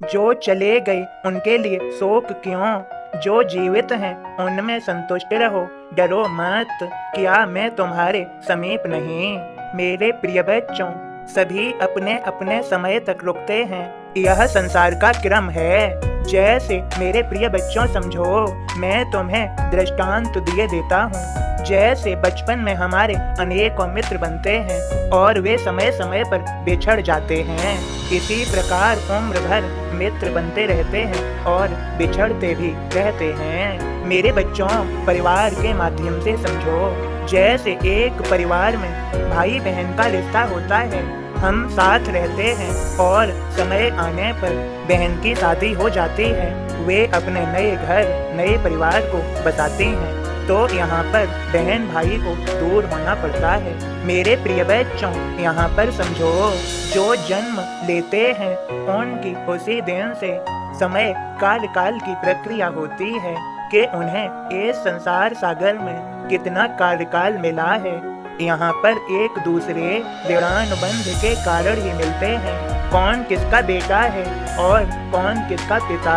जो चले गए उनके लिए शोक क्यों, जो जीवित हैं उनमें संतुष्ट रहो, डरो मत, क्या मैं तुम्हारे समीप नहीं। मेरे प्रिय बच्चों, सभी अपने अपने समय तक रुकते हैं, यह संसार का क्रम है। जैसे मेरे प्रिय बच्चों समझो, मैं तुम्हें दृष्टांत दिए देता हूँ। जैसे बचपन में हमारे अनेकों मित्र बनते हैं और वे समय समय पर बिछड़ जाते हैं, इसी प्रकार उम्र भर मित्र बनते रहते हैं और बिछड़ते भी रहते हैं। मेरे बच्चों, परिवार के माध्यम से समझो, जैसे एक परिवार में भाई बहन का रिश्ता होता है। हम साथ रहते हैं और समय आने पर बहन की शादी हो जाती है, वे अपने नए घर नए परिवार को बताते हैं, तो यहाँ पर बहन भाई को दूर होना पड़ता है। मेरे प्रिय बच्चों, यहाँ पर समझो, जो जन्म लेते हैं उनकी उसी दिन से समय काल काल की प्रक्रिया होती है कि उन्हें इस संसार सागर में कितना कार्यकाल मिला है। यहाँ पर एक दूसरे ऋणानुबंध के कारण ही मिलते हैं, कौन किसका बेटा है और कौन किसका पिता।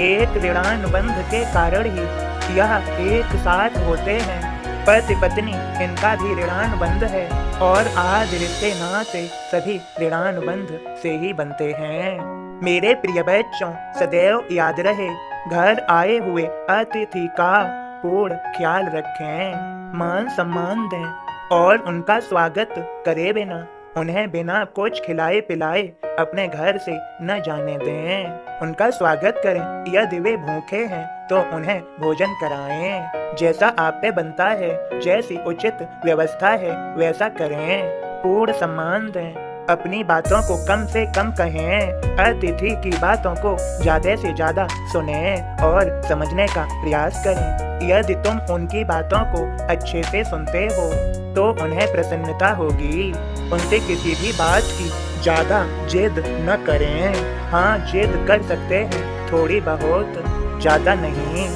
एक ऋणानुबंध के कारण ही यह एक साथ होते हैं। पति पत्नी इनका भी ऋणानुबंध है और आज रिश्ते नाते सभी ऋणानुबंध से ही बनते हैं। मेरे प्रिय बच्चों, सदैव याद रहे, घर आए हुए अतिथि का पूर्ण ख्याल रखें, मान सम्मान दें और उनका स्वागत करे बिना, उन्हें बिना कुछ खिलाए पिलाए अपने घर से न जाने दें। उनका स्वागत करें, यदि वे भूखे हैं तो उन्हें भोजन कराएं। जैसा आप पे बनता है, जैसी उचित व्यवस्था है वैसा करें। पूर्ण सम्मान दें, अपनी बातों को कम से कम कहें, अतिथि की बातों को ज्यादा से ज्यादा सुनें और समझने का प्रयास करें। यदि तुम उनकी बातों को अच्छे से सुनते हो तो उन्हें प्रसन्नता होगी। उनसे किसी भी बात की ज्यादा जिद न करें। हाँ, जिद कर सकते हैं, थोड़ी बहुत, ज्यादा नहीं।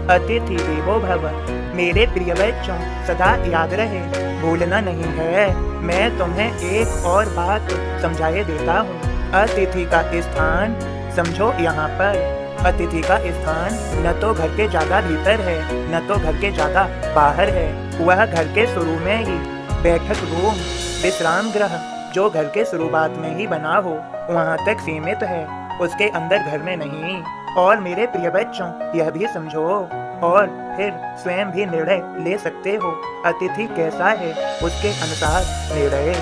अतिथि देवो भव। मेरे प्रिय बच्चों, सदा याद रहे, भूलना नहीं है। मैं तुम्हें एक और बात समझाए देता हूँ। अतिथि का स्थान समझो, यहाँ पर अतिथि का स्थान न तो घर के ज्यादा भीतर है न तो घर के ज्यादा बाहर है। वह घर के शुरू में ही बैठक रूम, विश्राम गृह जो घर के शुरुआत में ही बना हो वहाँ तक सीमित है, उसके अंदर घर में नहीं। और मेरे प्रिय बच्चों, यह भी समझो और फिर स्वयं भी निर्णय ले सकते हो, अतिथि कैसा है उसके अनुसार निर्णय।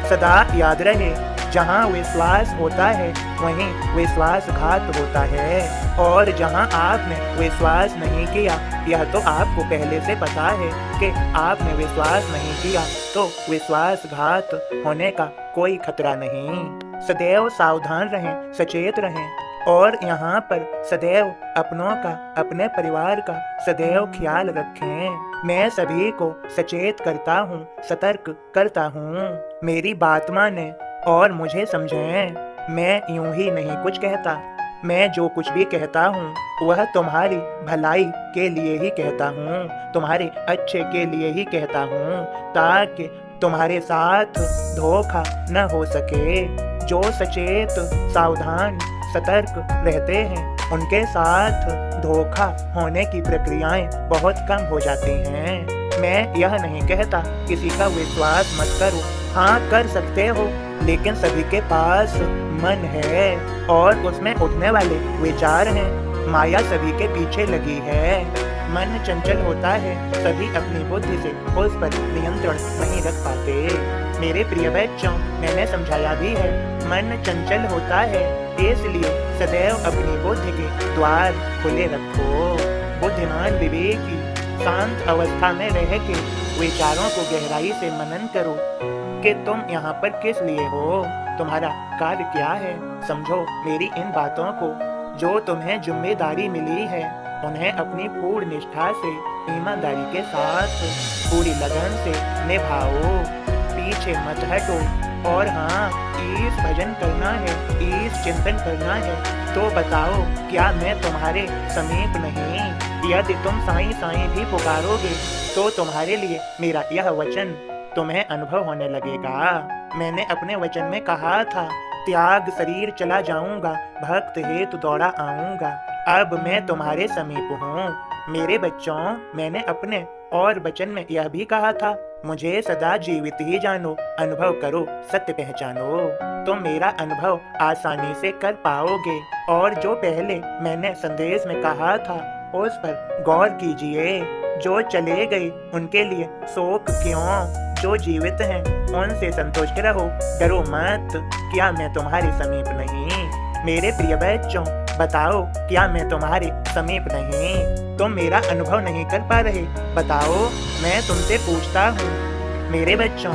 सदा याद रहे, जहाँ विश्वास होता है वहीं विश्वासघात होता है, और जहाँ आपने विश्वास नहीं किया, यह तो आपको पहले से पता है कि आपने विश्वास नहीं किया, तो विश्वासघात होने का कोई खतरा नहीं। सदैव सावधान रहें, सचेत रहें, और यहाँ पर सदैव अपनों का, अपने परिवार का सदैव ख्याल रखें। मैं सभी को सचेत करता हूँ, सतर्क करता हूँ। मेरी बात माने और मुझे समझें। मैं यूं ही नहीं कुछ कहता, मैं जो कुछ भी कहता हूँ वह तुम्हारी भलाई के लिए ही कहता हूँ, तुम्हारे अच्छे के लिए ही कहता हूँ, ताकि तुम्हारे साथ धोखा न हो सके। जो सचेत, सावधान, सतर्क रहते हैं उनके साथ धोखा होने की प्रक्रियाएं बहुत कम हो जाती हैं। मैं यह नहीं कहता किसी का विश्वास मत करो, हाँ कर सकते हो, लेकिन सभी के पास मन है और उसमें उठने वाले विचार हैं। माया सभी के पीछे लगी है, मन चंचल होता है, सभी अपनी बुद्धि से उस पर नियंत्रण नहीं रख पाते। मेरे प्रिय बच्चों, मैंने समझाया भी है, मन चंचल होता है, इसलिए सदैव अपनी बुद्धि के द्वार खुले रखो। बुद्धिमान विवेकी शांत अवस्था में रह के विचारों को गहराई से मनन करो कि तुम यहाँ पर किस लिए हो, तुम्हारा कार्य क्या है। समझो मेरी इन बातों को, जो तुम्हें जिम्मेदारी मिली है उन्हें अपनी पूर्ण निष्ठा से, ईमानदारी के साथ, पूरी लगन से निभाओ, पीछे मत हटो। और हाँ, ईश भजन करना है, ईश चिंतन करना है तो बताओ, क्या मैं तुम्हारे समीप नहीं? यदि तुम साईं साईं भी पुकारोगे तो तुम्हारे लिए मेरा यह वचन तुम्हें अनुभव होने लगेगा। मैंने अपने वचन में कहा था त्याग शरीर चला जाऊंगा, भक्त हेतु दौड़ा आऊंगा। अब मैं तुम्हारे समीप हूँ। मेरे बच्चों, मैंने अपने और वचन में यह भी कहा था, मुझे सदा जीवित ही जानो, अनुभव करो, सत्य पहचानो। तुम मेरा अनुभव आसानी से कर पाओगे। और जो पहले मैंने संदेश में कहा था, उस पर गौर कीजिए। जो चले गए उनके लिए शोक क्यों? जो जीवित हैं उनसे संतुष्ट रहो, डरो मत। क्या मैं तुम्हारे समीप नहीं? मेरे प्रिय बच्चों, बताओ, क्या मैं तुम्हारे समीप नहीं? तुम मेरा अनुभव नहीं कर पा रहे? बताओ, मैं तुमसे पूछता हूँ। मेरे बच्चों,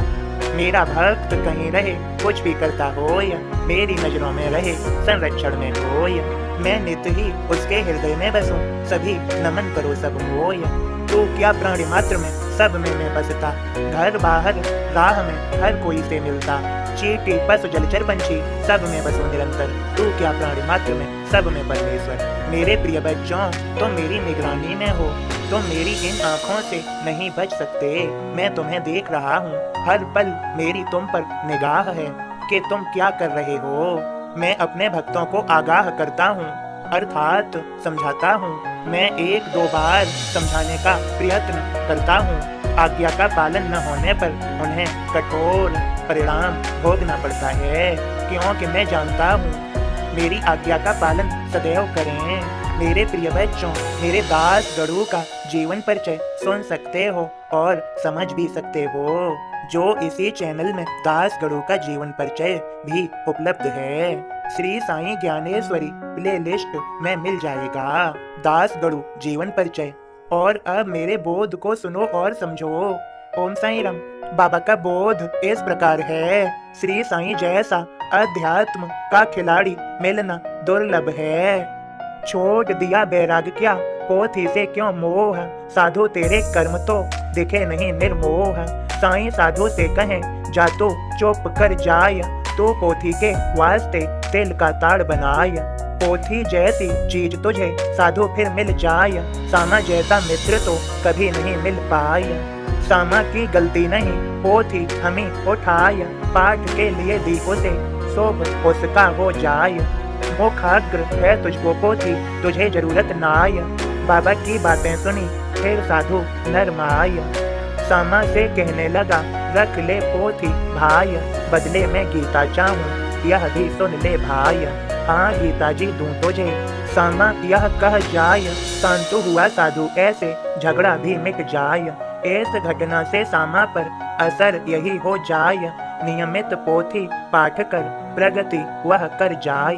मेरा भक्त कहीं रहे, कुछ भी करता हो या मेरी नजरों में रहे, संरक्षण में हो या मैं नित ही उसके हृदय में बसूं, सभी नमन करो सब हो या तू क्या प्राणी मात्र में सब में मैं बसता, घर बाहर राह में हर कोई से मिलता, चींटी पशु जलचर पंछी सब में बसो निरंतर, तू क्या प्राणी मात्र में सब में परमेश्वर। मेरे प्रिय बच्चों, तुम मेरी निगरानी में हो, तुम मेरी इन आँखों से नहीं बच सकते। मैं तुम्हें देख रहा हूँ, हर पल मेरी तुम पर निगाह है कि तुम क्या कर रहे हो। मैं अपने भक्तों को आगाह करता हूँ, अर्थात समझाता हूँ। मैं एक दो बार समझाने का प्रयत्न करता हूँ। आज्ञा का पालन न होने पर उन्हें कठोर परिणाम भोगना पड़ता है, क्योंकि मैं जानता हूँ मेरी आज्ञा का पालन सदैव करें। मेरे प्रिय बच्चों, मेरे दास गढ़ू का जीवन परिचय सुन सकते हो और समझ भी सकते हो, जो इसी चैनल में दास गढ़ू का जीवन परिचय भी उपलब्ध है। श्री साईं ज्ञानेश्वरी प्लेलिस्ट में मिल जाएगा दास गढ़ू जीवन परिचय। और अब मेरे बोध को सुनो और समझो। ओम साईं राम। बाबा का बोध इस प्रकार है, श्री साईं जैसा अध्यात्म का खिलाड़ी मिलना दुर्लभ है। छोड़ दिया बैराग क्या, पोथी से क्यों मोह, साधु तेरे कर्म तो दिखे नहीं निर्मोह। साईं साधु से कहें जा तो चुप कर जाय, तो पोथी के वास्ते तिल का ताड़ बनाय। पोथी जैसी चीज तुझे साधु फिर मिल जाय, सामा जैसा मित्र तो कभी नहीं मिल पाय। सामा की गलती नहीं, पोथी हमें उठाय, पाठ के लिए दी उसे शोभ उसका हो जाय। मुखाग्र है तुझको पोथी, तुझे जरूरत नाय, बाबा की बातें सुनी फिर साधु नरमाय। सामा से कहने लगा रख ले पोथी भाई, बदले में गीता चाहूं यह भी सुन ले भाई। हाँ गीता जी दूं तुझे, सामा यह कह जाय, शांत हुआ साधु ऐसे झगड़ा भी मिट जाय। इस घटना से सामा पर असर यही हो जाय, नियमित पोथी पाठ कर प्रगति वह कर जाय।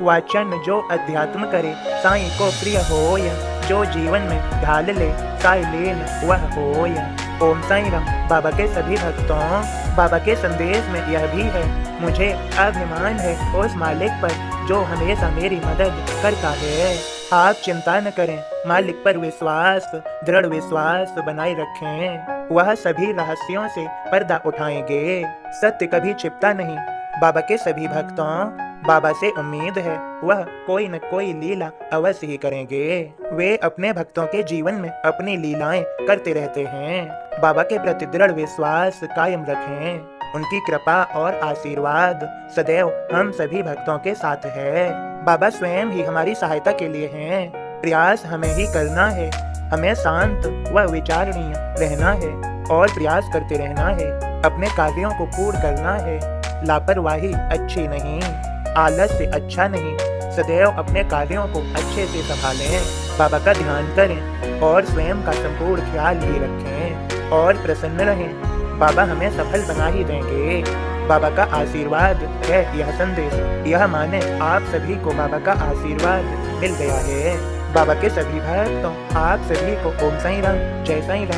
वाचन जो अध्यात्म करे साईं को प्रिय होय, जो जीवन में ढाल ले साई लीन वह होय। ओम साईं राम। बाबा के सभी भक्तों, बाबा के संदेश में यह भी है, मुझे अभिमान है उस मालिक पर जो हमेशा मेरी मदद करता है। आप चिंता न करें, मालिक पर विश्वास, दृढ़ विश्वास बनाए रखें, वह सभी रहस्यों से पर्दा उठाएंगे। सत्य कभी छिपता नहीं। बाबा के सभी भक्तों, बाबा से उम्मीद है वह कोई न कोई लीला अवश्य ही करेंगे। वे अपने भक्तों के जीवन में अपनी लीलाएं करते रहते हैं। बाबा के प्रति दृढ़ विश्वास कायम रखें। उनकी कृपा और आशीर्वाद सदैव हम सभी भक्तों के साथ है। बाबा स्वयं ही हमारी सहायता के लिए हैं। प्रयास हमें ही करना है। हमें शांत व विचारणीय रहना है और प्रयास करते रहना है। अपने कार्यों को पूर्ण करना है। लापरवाही अच्छी नहीं, आलस्य अच्छा नहीं। सदैव अपने कार्यों को अच्छे से संभालें, बाबा का ध्यान करें और स्वयं का संपूर्ण ख्याल भी रखें और प्रसन्न रहें। बाबा हमें सफल बना ही देंगे। बाबा का आशीर्वाद है यह संदेश। यह माने आप सभी को बाबा का आशीर्वाद मिल गया है। बाबा के सभी भक्तों, आप सभी को ओम साईं राम, जय साईं राम।